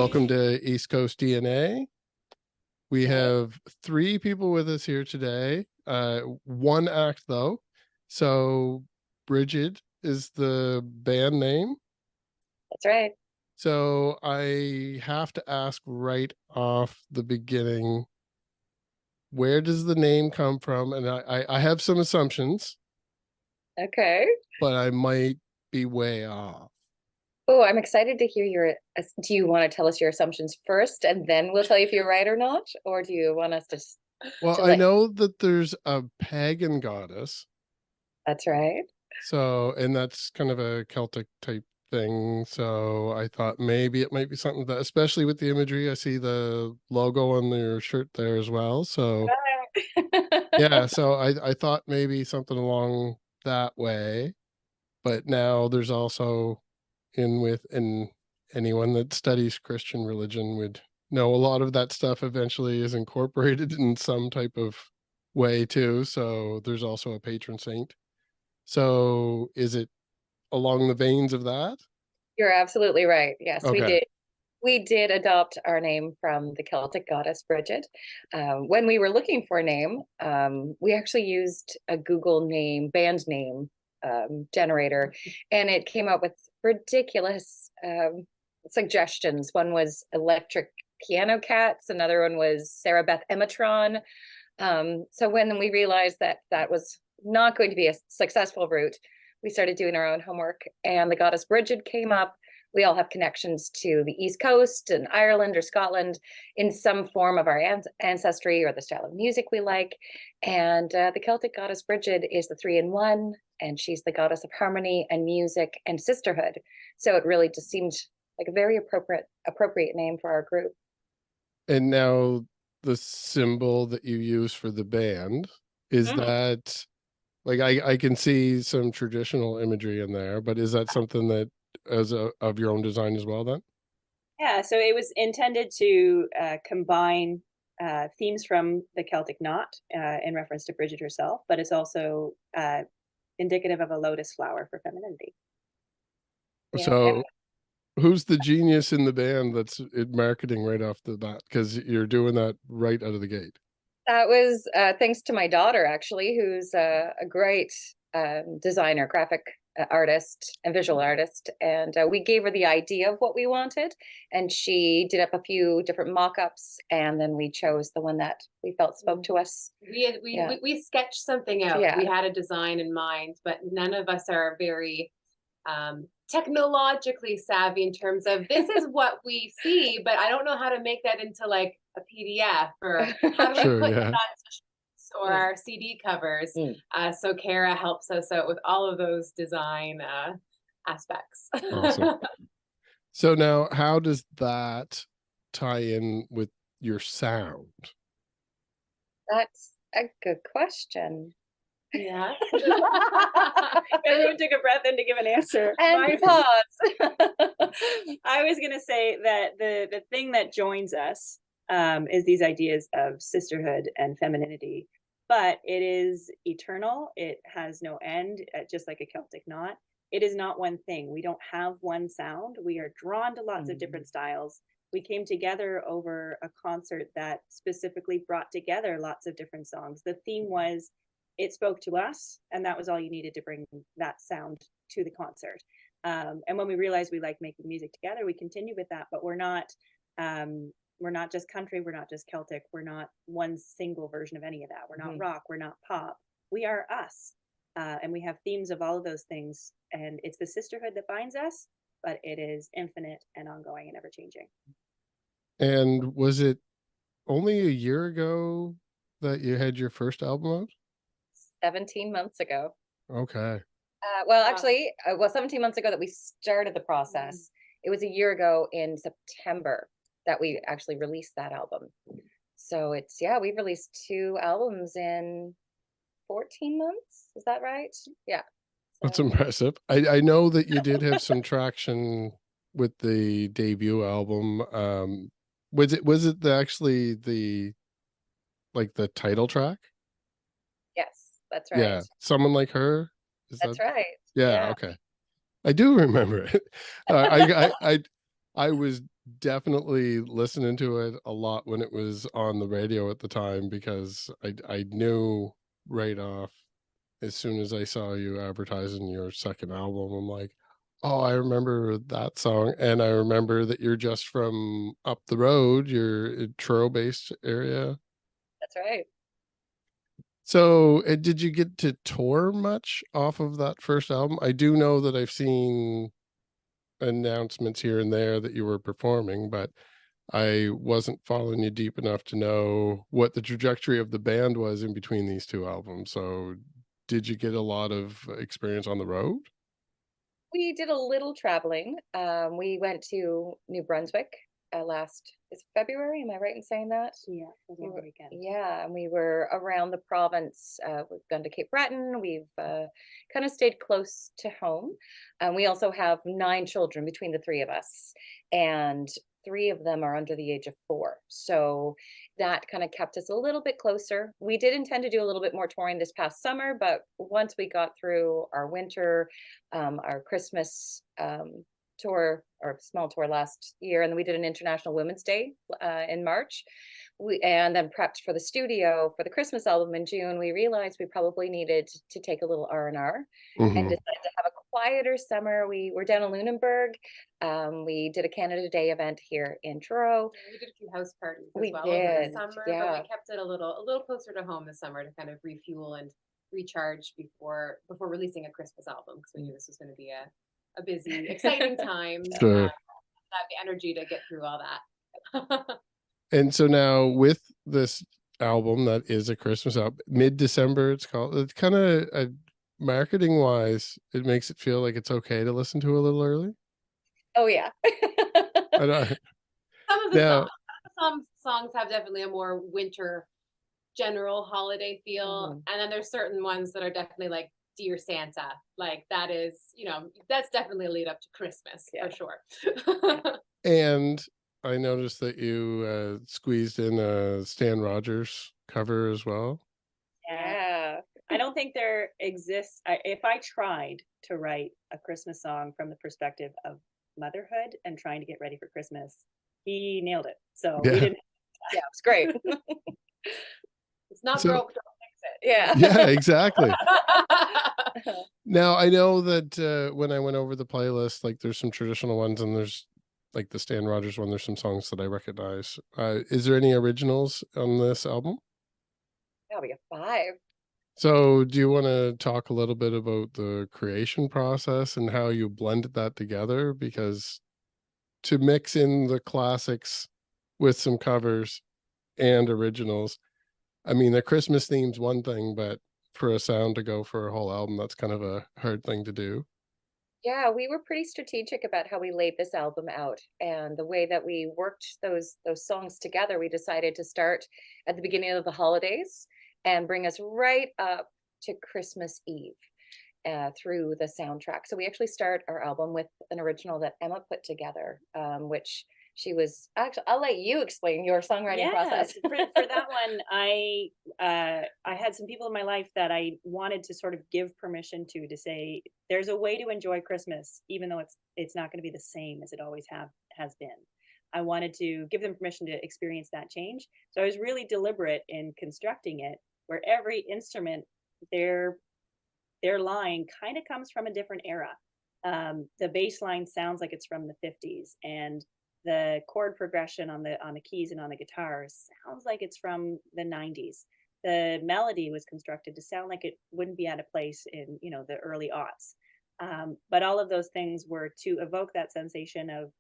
Welcome to East Coast DNA. We have 3 people with us here today. One act though. So Brigid is the band name. That's right. So I have to ask right off the beginning, where does the name come from? And I have some assumptions. Okay. But I might be way off. Oh, I'm excited to hear do you want to tell us your assumptions first and then we'll tell you if you're right or not? Or do you want us to Well, I know that there's a pagan goddess. That's right. So, and that's kind of a Celtic type thing. So I thought maybe it might be something that, especially with the imagery, I see the logo on your shirt there as well. So yeah, so I thought maybe something along that way. But now there's also and anyone that studies Christian religion would know a lot of that stuff eventually is incorporated in some type of way too. So there's also a patron saint. So is it along the veins of that? You're absolutely right. Yes, we Okay. did. We did adopt our name from the Celtic goddess Brigid. When we were looking for a name, we actually used a Google band name generator, and it came up with ridiculous suggestions. One was Electric Piano Cats. Another one was Sarah Beth Ematron. So when we realized that that was not going to be a successful route, we started doing our own homework, and the goddess Brigid came up. We all have connections to the East Coast and Ireland or Scotland in some form of our ancestry or the style of music we like. And the Celtic goddess Brigid is the 3-in-1, and she's the goddess of harmony and music and sisterhood. So it really just seemed like a very appropriate name for our group. And now the symbol that you use for the band, is that, like, I can see some traditional imagery in there, but is that something that of your own design as well then? Yeah, so it was intended to combine themes from the Celtic knot in reference to Brigid herself, but it's also indicative of a lotus flower for femininity. So who's the genius in the band that's marketing right off the bat? Because you're doing that right out of the gate. That was thanks to my daughter, actually, who's a great designer, graphic artist, and visual artist. And we gave her the idea of what we wanted, and she did up a few different mock-ups, and then we chose the one that we felt spoke to us. We sketched something out. Yeah. We had a design in mind, but none of us are very technologically savvy in terms of this is what we see, but I don't know how to make that into like a PDF, or how do Sure, I put yeah. that or our CD covers. So Kara helps us out with all of those design aspects. Awesome. So now how does that tie in with your sound? That's a good question. Yeah. Everyone took a breath in to give an answer. And pause. I was going to say that the thing that joins us is these ideas of sisterhood and femininity, but it is eternal. It has no end, just like a Celtic knot. It is not one thing. We don't have one sound. We are drawn to lots of different styles. We came together over a concert that specifically brought together lots of different songs. The theme was, it spoke to us, and that was all you needed to bring that sound to the concert. And when we realized we like making music together, we continue with that. But we're not just country, we're not just Celtic, we're not one single version of any of that. We're not rock, we're not pop. We are us, and we have themes of all of those things. And it's the sisterhood that binds us, but it is infinite and ongoing and ever changing. And was it only a year ago that you had your first album out? 17 months ago. Okay. Actually, 17 months ago that we started the process. It was a year ago in September that we actually released that album. So we've released 2 albums in 14 months. Is that right? Yeah. That's impressive. I know that you did have some traction with the debut album. Was it actually the title track? Yes, that's right. Yeah, Someone Like Her. That's right. Yeah, okay. I do remember it. I was definitely listening to it a lot when it was on the radio at the time, because I knew right off as soon as I saw you advertising your second album. I'm like, oh, I remember that song, and I remember that you're just from up the road. You're in Truro-based area. That's right. So, did you get to tour much off of that first album? I do know that I've seen announcements here and there that you were performing, but I wasn't following you deep enough to know what the trajectory of the band was in between these two albums. So, did you get a lot of experience on the road? We did a little traveling. We went to New Brunswick last is February. Am I right in saying that? Yeah, it was a We long were- weekend. Yeah, and we were around the province. We've gone to Cape Breton. We've kind of stayed close to home. We also have 9 children between the three of us, and 3 of them are under the age of 4. So that kind of kept us a little bit closer. We did intend to do a little bit more touring this past summer, but once we got through our winter, our Christmas tour or small tour last year, and then we did an International Women's Day in March. And then prepped for the studio for the Christmas album in June. We realized we probably needed to take a little R&R and Mhm. decided to have a quieter summer. We were down in Lunenburg. We did a Canada Day event here in Truro. Yeah, we did a few house parties as We well over the did, summer, but yeah. we kept it a little closer to home this summer to kind of refuel and recharge before releasing a Christmas album, because we knew this was going to be a busy, exciting time. Sure. Have the energy to get through all that. And so now with this album that is a Christmas album, mid-December, it's called. It's kind of marketing wise, it makes it feel like it's okay to listen to a little early. Oh yeah. I don't, Some of the now, some songs have definitely a more winter general holiday feel, and then there's certain ones that are definitely like Dear Santa, like that is, that's definitely a lead up to Christmas for sure. and I noticed that you squeezed in a Stan Rogers cover as well. Yeah. I don't think there exists. If I tried to write a Christmas song from the perspective of motherhood and trying to get ready for Christmas, he nailed it. So we Yeah. didn't. Yeah, it was great. It's not So- broke, don't fix it. Yeah. Yeah, exactly. Now I know that when I went over the playlist, like there's some traditional ones and there's like the Stan Rogers one. There's some songs that I recognize. Is there any originals on this album? Yeah, we got 5. So do you want to talk a little bit about the creation process and how you blended that together? Because to mix in the classics with some covers and originals, I mean, the Christmas theme's one thing, but for a sound to go for a whole album, that's kind of a hard thing to do. Yeah, we were pretty strategic about how we laid this album out, and the way that we worked those songs together. We decided to start at the beginning of the holidays and bring us right up to Christmas Eve through the soundtrack. So we actually start our album with an original that Emma put together, which she was actually. I'll let you explain your songwriting process. for that one, I had some people in my life that I wanted to sort of give permission to say there's a way to enjoy Christmas, even though it's not going to be the same as it always has been. I wanted to give them permission to experience that change. So I was really deliberate in constructing it, where every instrument, their line kind of comes from a different era. The bass line sounds like it's from the 50s, and the chord progression on the keys and on the guitar sounds like it's from the 90s. The melody was constructed to sound like it wouldn't be out of place in the early aughts. But all of those things were to evoke that sensation of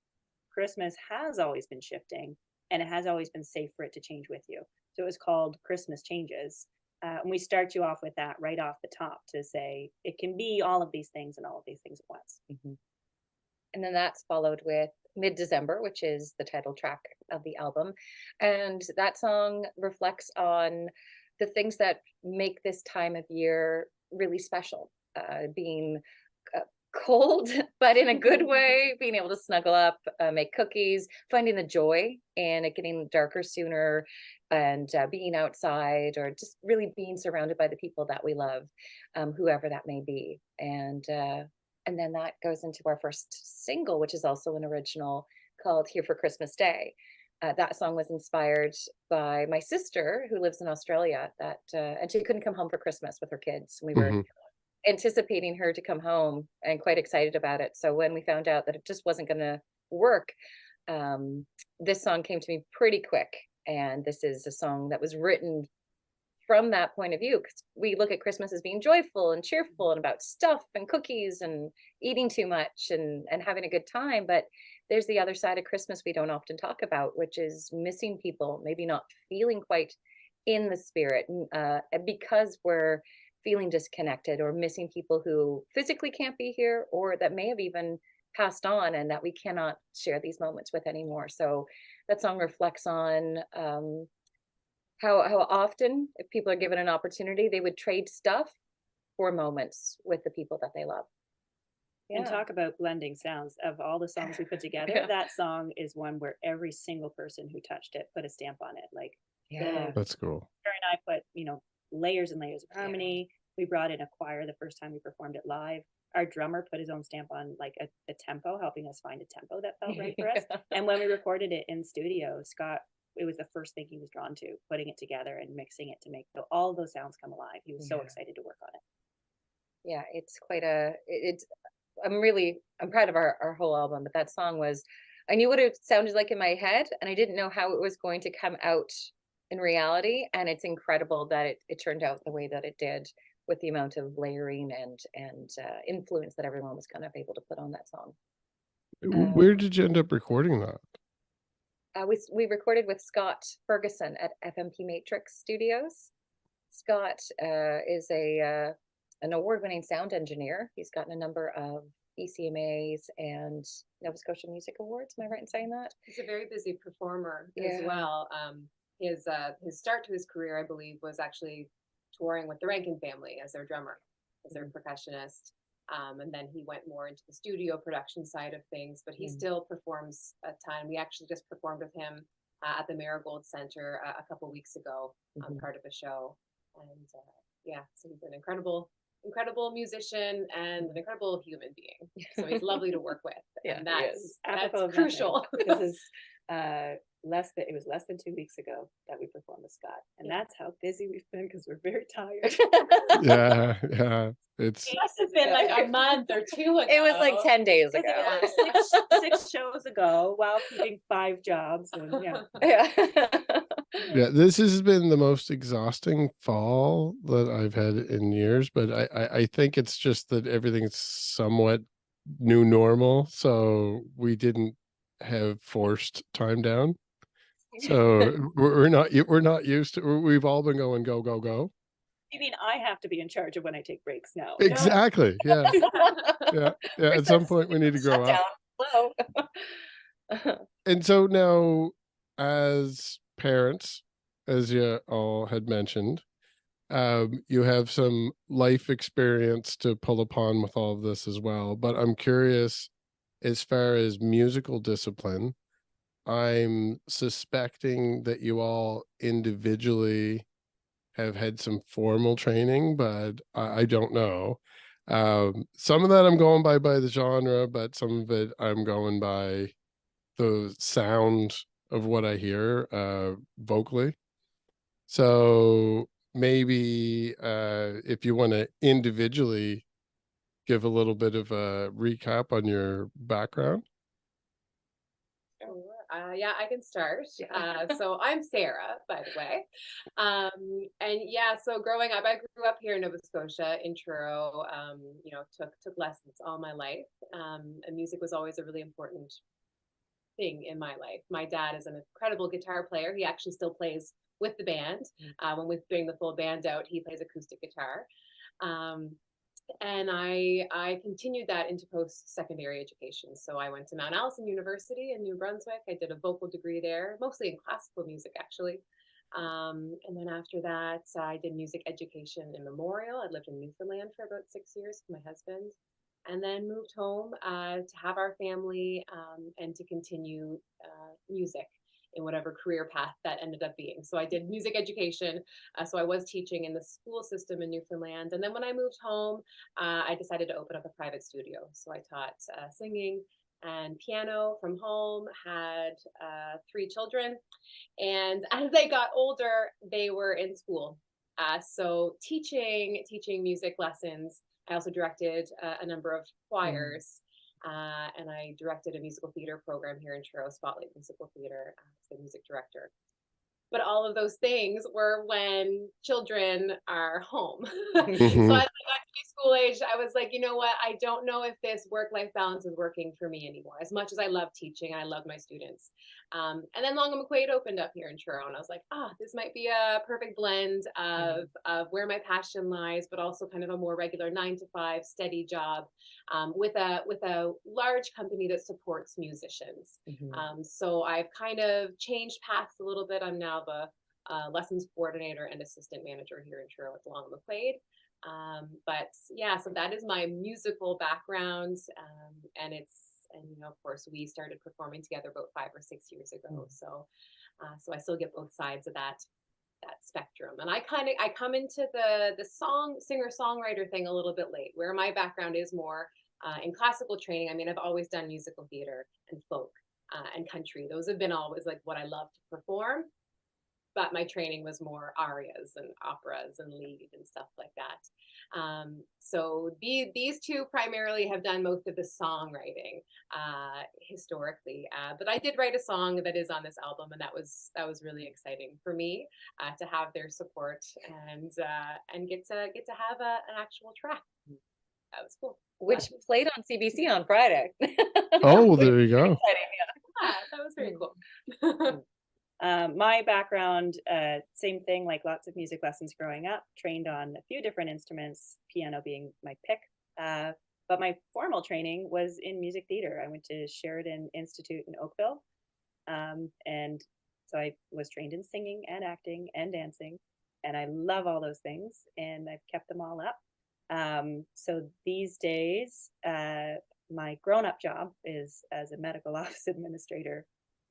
Christmas has always been shifting, and it has always been safe for it to change with you. So it was called Christmas Changes. And we start you off with that right off the top to say it can be all of these things and all of these things at once. And then that's followed with Mid-December, which is the title track of the album. And that song reflects on the things that make this time of year really special. Being cold, but in a good way, being able to snuggle up, make cookies, finding the joy in it getting darker sooner, and being outside, or just really being surrounded by the people that we love, whoever that may be. And then that goes into our first single, which is also an original called Here for Christmas Day. That song was inspired by my sister who lives in Australia, and she couldn't come home for Christmas with her kids. We were anticipating her to come home and quite excited about it. So when we found out that it just wasn't going to work, this song came to me pretty quick. And this is a song that was written from that point of view, because we look at Christmas as being joyful and cheerful and about stuff and cookies and eating too much and having a good time. But there's the other side of Christmas we don't often talk about, which is missing people, maybe not feeling quite in the spirit, because we're feeling disconnected, or missing people who physically can't be here, or that may have even passed on and that we cannot share these moments with anymore. So that song reflects on how often, if people are given an opportunity, they would trade stuff for moments with the people that they love. And talk about blending sounds. Of all the songs we put together, that song is one where every single person who touched it put a stamp on it. Like, that's cool. Sarah and I put, layers and layers of harmony. We brought in a choir the first time we performed it live. Our drummer put his own stamp on like the tempo, helping us find a tempo that felt right for us. And when we recorded it in studio, Scott, it was the first thing he was drawn to, putting it together and mixing it to make all those sounds come alive. He was so excited to work on it. Yeah, it's quite I'm proud of our whole album, but that song I knew what it sounded like in my head, and I didn't know how it was going to come out in reality. And it's incredible that it turned out the way that it did, with the amount of layering and influence that everyone was kind of able to put on that song. Where did you end up recording that? We recorded with Scott Ferguson at FMP Matrix Studios. Scott is an award-winning sound engineer. He's gotten a number of ECMAs and Nova Scotia Music Awards. Am I right in saying that? He's a very busy performer as well. His start to his career, I believe, was actually touring with the Rankin family as their drummer, as their percussionist. And then he went more into the studio production side of things, but he still performs a ton. We actually just performed with him at the Marigold Center a couple weeks ago, part of a show. And so he's an incredible musician and an incredible human being. So he's lovely to work with. And that's crucial. This is it was less than 2 weeks ago that we performed with Scott, and that's how busy we've been, because we're very tired. It must have been like a month or 2 ago. It was like 10 days ago. Six shows ago, while keeping 5 jobs. And this has been the most exhausting fall that I've had in years, but I think it's just that everything's somewhat new normal, so we didn't have forced time down. So we're not used to. We've all been going go go go. You mean I have to be in charge of when I take breaks now? Exactly. Yeah. At some point we need to grow up. Hello. And so now, as parents, as you all had mentioned, you have some life experience to pull upon with all of this as well. But I'm curious, as far as musical discipline, I'm suspecting that you all individually have had some formal training, but I don't know. Some of that I'm going by the genre, but some of it I'm going by the sound of what I hear vocally. So maybe if you want to individually give a little bit of a recap on your background. I can start. So I'm Sarah, by the way. So growing up, I grew up here in Nova Scotia, in Truro. Took lessons all my life. And music was always a really important thing in my life. My dad is an incredible guitar player. He actually still plays with the band. When we bring the full band out, he plays acoustic guitar. And I continued that into post-secondary education. So I went to Mount Allison University in New Brunswick. I did a vocal degree there, mostly in classical music, actually. And then after that, I did music education in Memorial. I lived in Newfoundland for about 6 years with my husband, and then moved home to have our family and to continue music in whatever career path that ended up being. So I did music education. So I was teaching in the school system in Newfoundland. And then when I moved home, I decided to open up a private studio. So I taught singing and piano from home, had 3 children. And as they got older, they were in school. So teaching music lessons. I also directed a number of choirs, and I directed a musical theater program here in Truro, Spotlight Musical Theater, as the music director. But all of those things were when children are home. So as I got to be school age, I was like, you know what? I don't know if this work-life balance is working for me anymore. As much as I love teaching, I love my students. And then Long and McQuaid opened up here in Truro, and I was like, this might be a perfect blend of where my passion lies, but also kind of a more regular 9-to-5 steady job, with a large company that supports musicians. So I've kind of changed paths a little bit. I'm now the lessons coordinator and assistant manager here in Truro at Long and McQuaid. But yeah, so that is my musical background, and of course we started performing together about 5 or 6 years ago. So I still get both sides of that spectrum. And I come into the singer-songwriter thing a little bit late, where my background is more in classical training. I mean, I've always done musical theater and folk and country. Those have been always like what I love to perform. But my training was more arias and operas and lead and stuff like that. So these two primarily have done most of the songwriting historically. But I did write a song that is on this album, and that was really exciting for me to have their support and get to have an actual track. That was cool. Which played on CBC on Friday. Oh, there you go. Yeah, that was very cool. My background, same thing, like lots of music lessons growing up, trained on a few different instruments, piano being my pick. But my formal training was in music theater. I went to Sheridan Institute in Oakville. And so I was trained in singing and acting and dancing. And I love all those things, and I've kept them all up. So these days, my grown-up job is as a medical office administrator.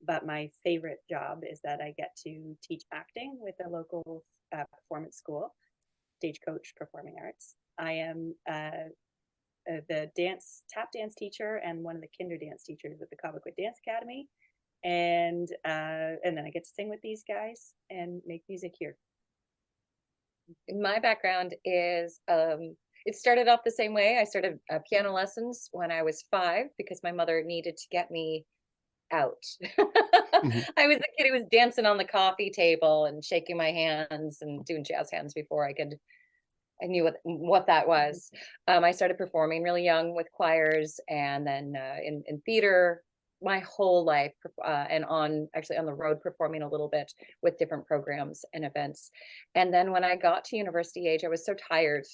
But my favorite job is that I get to teach acting with a local performance school, Stagecoach Performing Arts. I am the tap dance teacher and one of the kinder dance teachers at the Cobequid Dance Academy. And then I get to sing with these guys and make music here. My background is, it started off the same way. I started piano lessons when I was 5 because my mother needed to get me out. I was a kid who was dancing on the coffee table and shaking my hands and doing jazz hands before I knew what that was. I started performing really young with choirs, and then in theater my whole life, and on the road performing a little bit with different programs and events. And then when I got to university age, I was so tired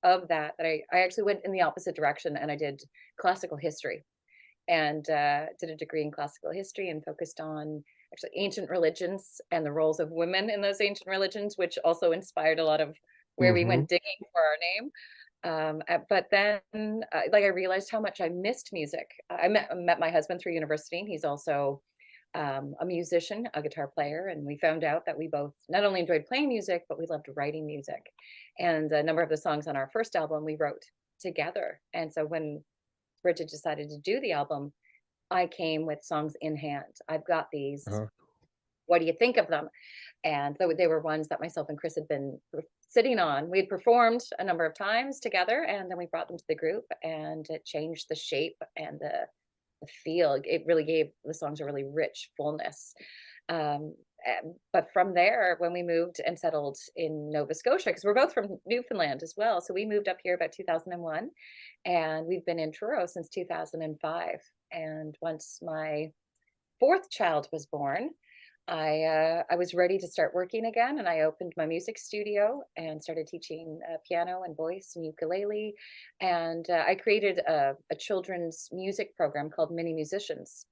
of that I actually went in the opposite direction, and I did classical history. And did a degree in classical history and focused on actually ancient religions and the roles of women in those ancient religions, which also inspired a lot of where we went digging for our name. But then I realized how much I missed music. I met my husband through university, and he's also a musician, a guitar player, and we found out that we both not only enjoyed playing music, but we loved writing music. And a number of the songs on our first album we wrote together. And so when Brigid decided to do the album, I came with songs in hand. I've got these. What do you think of them? And they were ones that myself and Chris had been sitting on. We had performed a number of times together, and then we brought them to the group, and it changed the shape and the feel. It really gave the songs a really rich fullness. But from there, when we moved and settled in Nova Scotia, because we're both from Newfoundland as well, so we moved up here about 2001, and we've been in Truro since 2005. And once my 4th child was born, I was ready to start working again, and I opened my music studio and started teaching piano and voice and ukulele. And I created a children's music program called Mini Musicians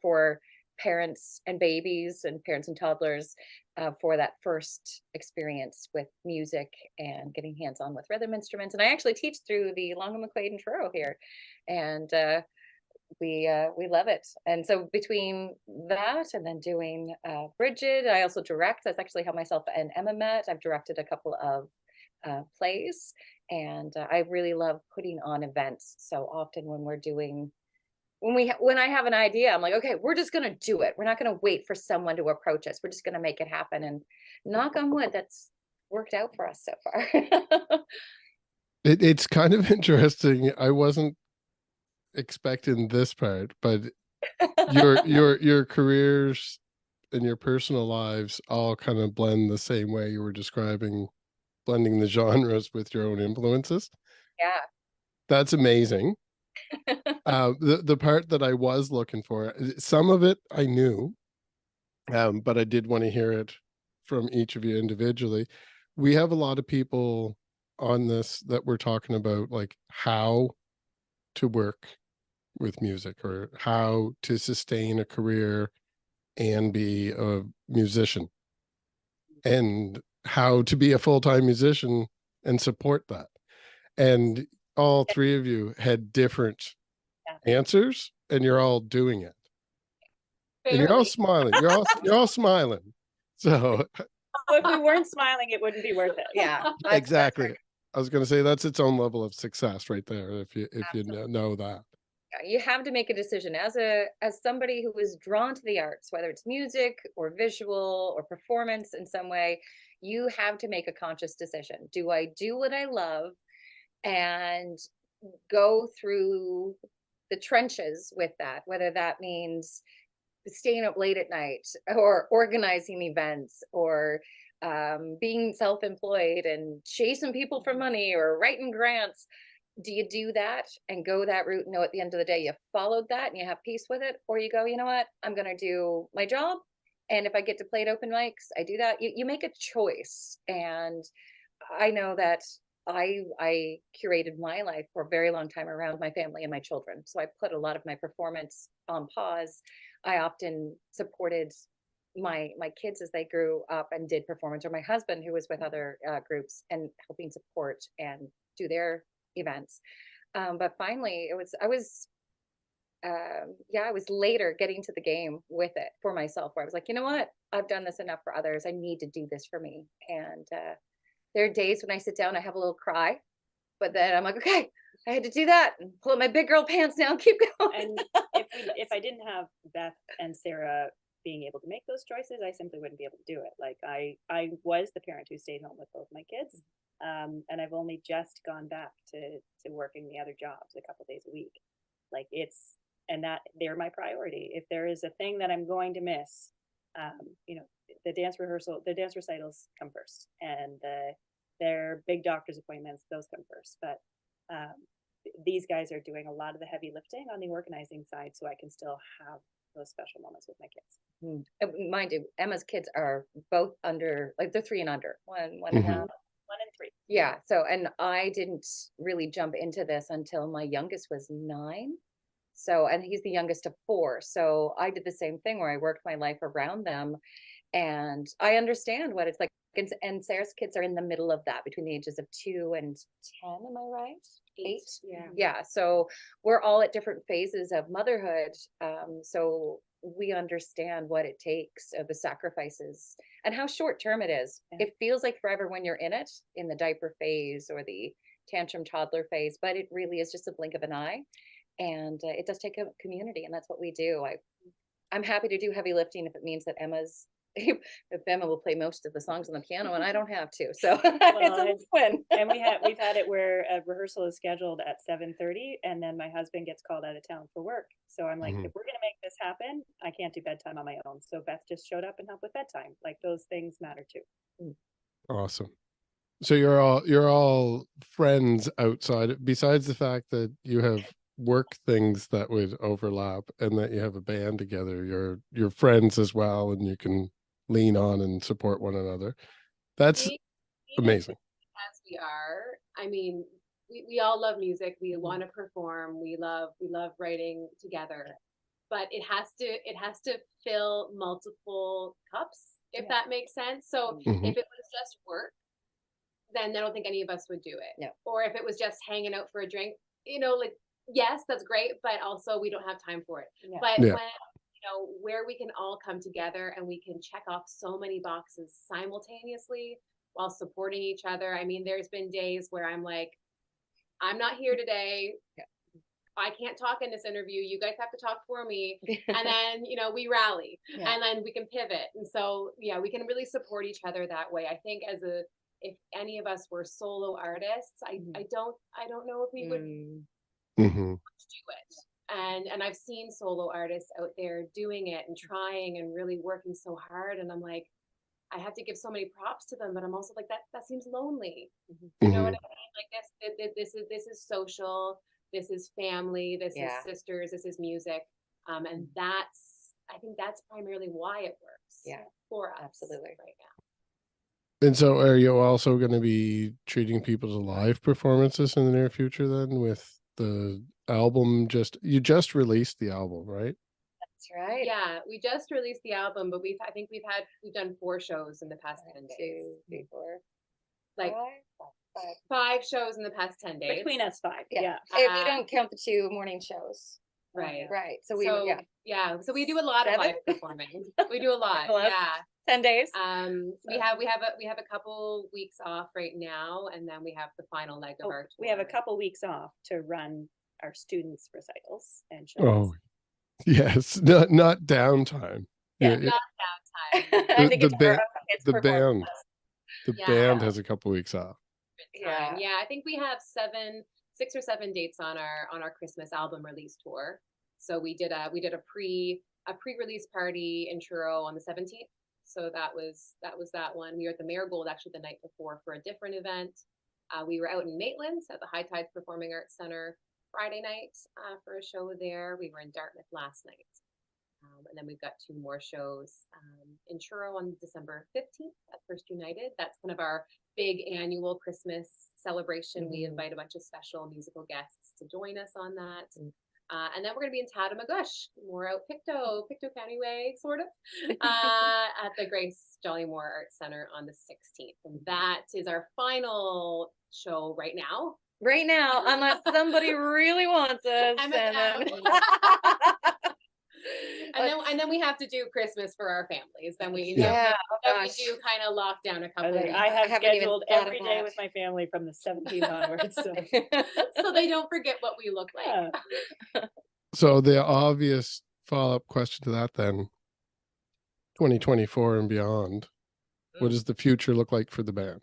for parents and babies and parents and toddlers for that first experience with music and getting hands-on with rhythm instruments. And I actually teach through the Long and McQuaid and Truro here, and we love it. And so between that and then doing Brigid, I also direct. That's actually how myself and Emma met. I've directed a couple of plays, and I really love putting on events. So often when we're doing when I have an idea, I'm like, okay, we're just gonna do it. We're not gonna wait for someone to approach us. We're just gonna make it happen. And knock on wood, that's worked out for us so far. It's kind of interesting. I wasn't expecting this part, but your careers and your personal lives all kind of blend the same way you were describing, blending the genres with your own influences. Yeah. That's amazing. The part that I was looking for, some of it I knew, but I did want to hear it from each of you individually. We have a lot of people on this that we're talking about, like how to work with music or how to sustain a career and be a musician, and how to be a full-time musician and support that. And all three of you had different answers, and you're all doing it. And you're all Barely. smiling. You're all smiling. So If we weren't smiling, it wouldn't be worth it. Yeah. exactly. I was going to say that's its own level of success right there. If you know that. You have to make a decision as somebody who is drawn to the arts, whether it's music or visual or performance in some way. You have to make a conscious decision. Do I do what I love and go through the trenches with that, whether that means staying up late at night or organizing events or being self-employed and chasing people for money or writing grants? Do you do that and go that route and know at the end of the day you followed that and you have peace with it? Or you go, you know what, I'm going to do my job, and if I get to play at open mics, I do that. You make a choice. And I know that I curated my life for a very long time around my family and my children, so I put a lot of my performance on pause. I often supported my kids as they grew up and did performance, or my husband who was with other groups and helping support and do their events. But finally I was later getting to the game with it for myself, where I was like, you know what, I've done this enough for others, I need to do this for me. And there are days when I sit down, I have a little cry, but then I'm like, okay, I had to do that and pull up my big girl pants now and keep going. And if I didn't have Beth and Sarah being able to make those choices, I simply wouldn't be able to do it. Like I was the parent who stayed home with both my kids. And I've only just gone back to working the other jobs a couple days a week. Like and that they're my priority. If there is a thing that I'm going to miss, the dance recitals come first, and their big doctor's appointments, those come first. But these guys are doing a lot of the heavy lifting on the organizing side, so I can still have those special moments with my kids. Mind you, Emma's kids are both under, like, they're 3 and under, one Mm-hmm. and a half. 1 and 3. Yeah. So, and I didn't really jump into this until my youngest was 9. So, and he's the youngest of 4. So I did the same thing where I worked my life around them, and I understand what it's like. And Sarah's kids are in the middle of that, between the ages of 2 and 10. Am I right? 8. Yeah. So we're all at different phases of motherhood. So we understand what it takes, the sacrifices, and how short term it is. Yeah. It feels like forever when you're in it, in the diaper phase or the tantrum toddler phase, but it really is just a blink of an eye. And it does take a community, and that's what we do. I'm happy to do heavy lifting if it means that if Emma will play most of the songs on the piano and I don't have to. So it's a win. And we've had it where a rehearsal is scheduled at 7:30, and then my husband gets called out of town for work. So I'm like, if we're gonna make this happen, I can't do bedtime on my own. So Beth just showed up and helped with bedtime. Like, those things matter too. Awesome. So you're all friends outside, besides the fact that you have work things that would overlap and that you have a band together. You're friends as well, and you can lean on and support one another. That's amazing. As we are, I mean, we all love music. We want to perform. We love writing together, but it has to fill multiple cups, if that makes sense. So if it was just work, then I don't think any of us would do it. No. Or if it was just hanging out for a drink, like, yes, that's great, but also we don't have time for it. Yeah. But when, where we can all come together and we can check off so many boxes simultaneously while supporting each other. I mean, there's been days where I'm like, I'm not here today. I can't talk in this interview. You guys have to talk for me. And then, you know, we rally and then we can pivot. And so, yeah, we can really support each other that way. I think if any of us were solo artists, I don't know if we would do it. And I've seen solo artists out there doing it and trying and really working so hard. And I'm like, I have to give so many props to them, but I'm also like, that seems lonely. You know what I mean? Like this is social. This is family. This is sisters. This is music. And I think that's primarily why it works for us. Absolutely. Right now. And so are you also going to be treating people to live performances in the near future then with the album? You just released the album, right? That's right. Yeah, we just released the album, but we've done 4 shows in the past 10 days. 2, 3, 4. Like 5 shows in the past 10 days. Between us 5. Yeah. If you don't count the 2 morning shows. Right. Right. So we do a lot of live performing. We do a lot. 10 days. We have a couple weeks off right now, and then we have the final leg of our tour. We have a couple weeks off to run our students' recitals and shows. Oh, yes, not downtime. Not downtime. The band has a couple weeks off. Yeah, I think we have 6 or 7 dates on our Christmas album release tour. So we did a pre-release party in Truro on the 17th. So that was that one. We were at the Marigold actually the night before for a different event. We were out in Maitland at the High Tides Performing Arts Center Friday night for a show there. We were in Dartmouth last night. And then we've got 2 more shows in Truro on December 15th at First United. That's kind of our big annual Christmas celebration. We invite a bunch of special musical guests to join us on that. And then we're going to be in Tattamagush, more out Pictou County way, sort of, at the Grace Jolly Moore Arts Center on the 16th. And that is our final show right now. Right now, unless somebody really wants us. And then we have to do Christmas for our families. Then we we do kind of lock down a couple. I have scheduled every day with my family from the 17th onwards, so they don't forget what we look like. So the obvious follow-up question to that then, 2024 and beyond, what does the future look like for the band?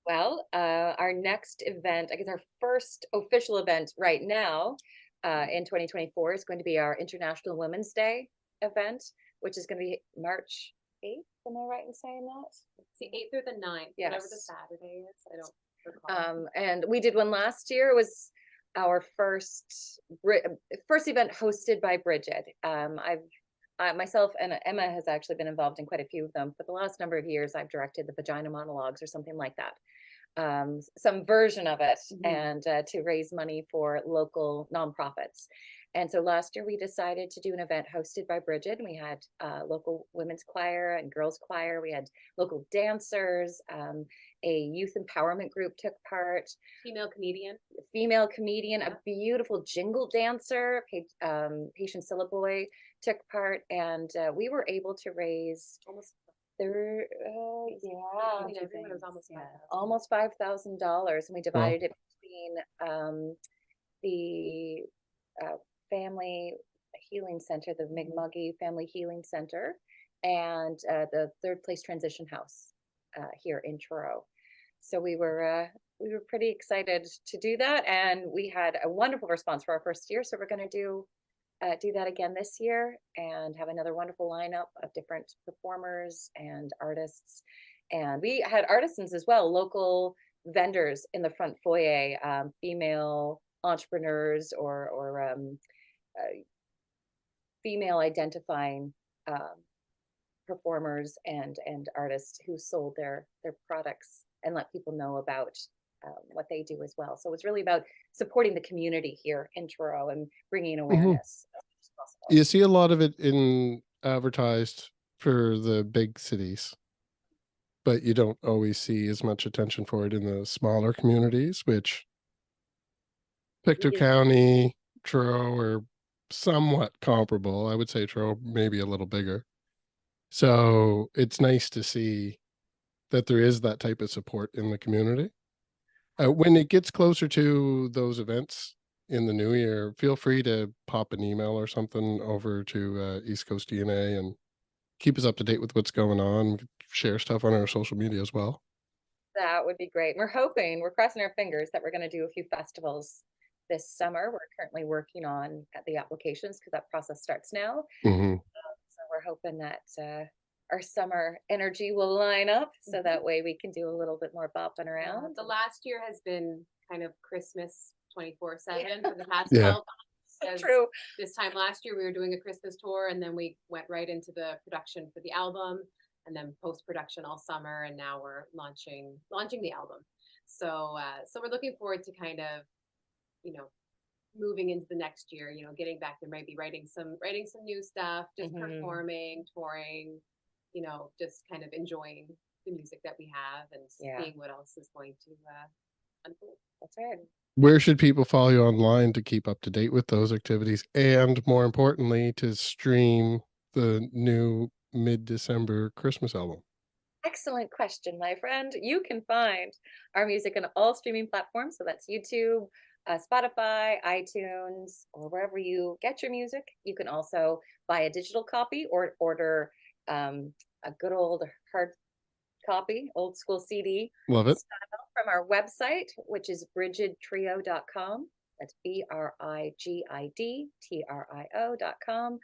Well, our next event, I guess our first official event right now in 2024 is going to be our International Women's Day event, which is going to be March 8th. Am I right in saying that? It's the 8th or the 9th, whatever the Saturday is. I don't recall. And we did one last year. It was our first event hosted by Brigid. Myself and Emma has actually been involved in quite a few of them. For the last number of years, I've directed the Vagina Monologues or something like that. Some version of it, and to raise money for local nonprofits. And so last year we decided to do an event hosted by Brigid. We had local women's choir and girls choir. We had local dancers. A youth empowerment group took part. Female comedian, a beautiful jingle dancer, Patience Sillaboy took part, and we were able to raise almost $5,000, and we divided it between the Family Healing Center, the Mi'kmaq Family Healing Center, and the Third Place Transition House here in Truro. So we were pretty excited to do that, and we had a wonderful response for our first year. So we're going to do that again this year and have another wonderful lineup of different performers and artists. And we had artisans as well, local vendors in the front foyer, female entrepreneurs or female identifying performers and artists who sold their products and let people know about what they do as well. So it's really about supporting the community here in Truro and bringing awareness. You see a lot of it advertised for the big cities, but you don't always see as much attention for it in the smaller communities, which Pictou County, Truro are somewhat comparable. I would say Truro maybe a little bigger. So it's nice to see that there is that type of support in the community. When it gets closer to those events, in the new year, feel free to pop an email or something over to East Coast DNA and keep us up to date with what's going on. Share stuff on our social media as well. That would be great. We're crossing our fingers that we're going to do a few festivals this summer. We're currently working on the applications because that process starts now. Mm-hmm. So we're hoping that our summer energy will line up so that way we can do a little bit more bopping around. The last year has been kind of Christmas 24/7 for the past 12 months. True. This time last year we were doing a Christmas tour, and then we went right into the production for the album, and then post-production all summer, and now we're launching the album. So we're looking forward to kind of, moving into the next year, getting back there, maybe writing some new stuff, just performing, touring, just kind of enjoying the music that we have and seeing what else is going to unfold. That's right. Where should people follow you online to keep up to date with those activities, and more importantly, to stream the new mid-December Christmas album? Excellent question, my friend. You can find our music on all streaming platforms. So that's YouTube, Spotify, iTunes, or wherever you get your music. You can also buy a digital copy or order a good old hard copy, old school CD. Love it. From our website, which is brigidtrio.com. That's BRIGIDTRIO.com.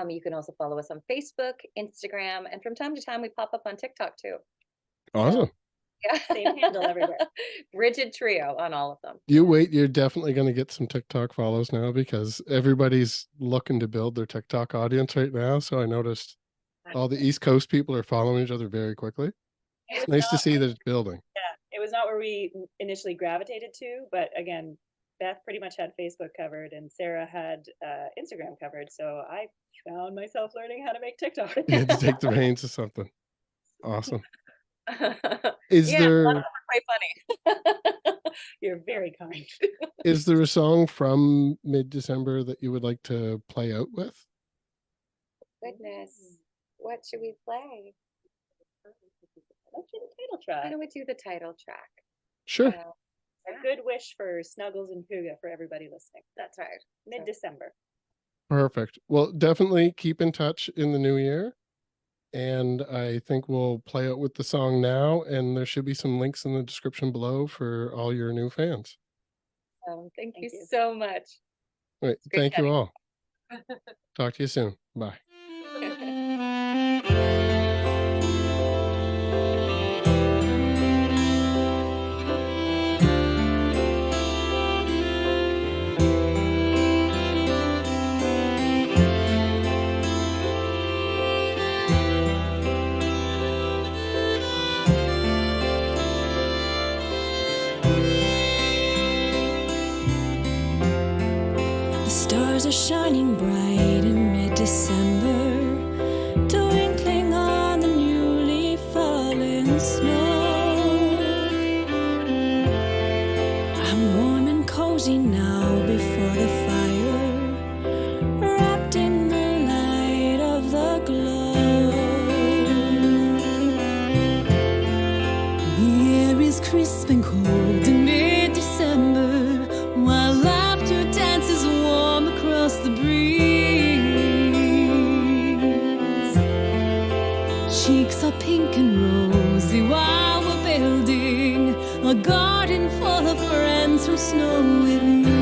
You can also follow us on Facebook, Instagram, and from time to time we pop up on TikTok too. Awesome. Yeah. Same handle everywhere. Brigid Trio on all of them. You're definitely going to get some TikTok follows now, because everybody's looking to build their TikTok audience right now. So I noticed all the East Coast people are following each other very quickly. It's nice to see that it's building. Yeah, it was not where we initially gravitated to, but again, Beth pretty much had Facebook covered and Sarah had Instagram covered. So I found myself learning how to make TikTok. You had to take the reins of something. Awesome. Is there quite funny? You're very kind. Is there a song from mid-December that you would like to play out with? Goodness, what should we play? Let's do the title track. Why don't we do the title track? Sure. A good wish for Snuggles and Puga for everybody listening. That's right. Mid-December. Perfect. Well, definitely keep in touch in the new year. And I think we'll play out with the song now, and there should be some links in the description below for all your new fans. Thank you so much. All right. Thank you all. Talk to you soon. Bye. The stars are shining bright in mid-December, twinkling on the newly fallen snow. I'm warm and cozy now before the fire, wrapped in the light of the glow. The air is crisp and cold in mid-December, while laughter dances warm across the breeze. Cheeks are pink and rosy while we're building a garden full of friends from snow with me.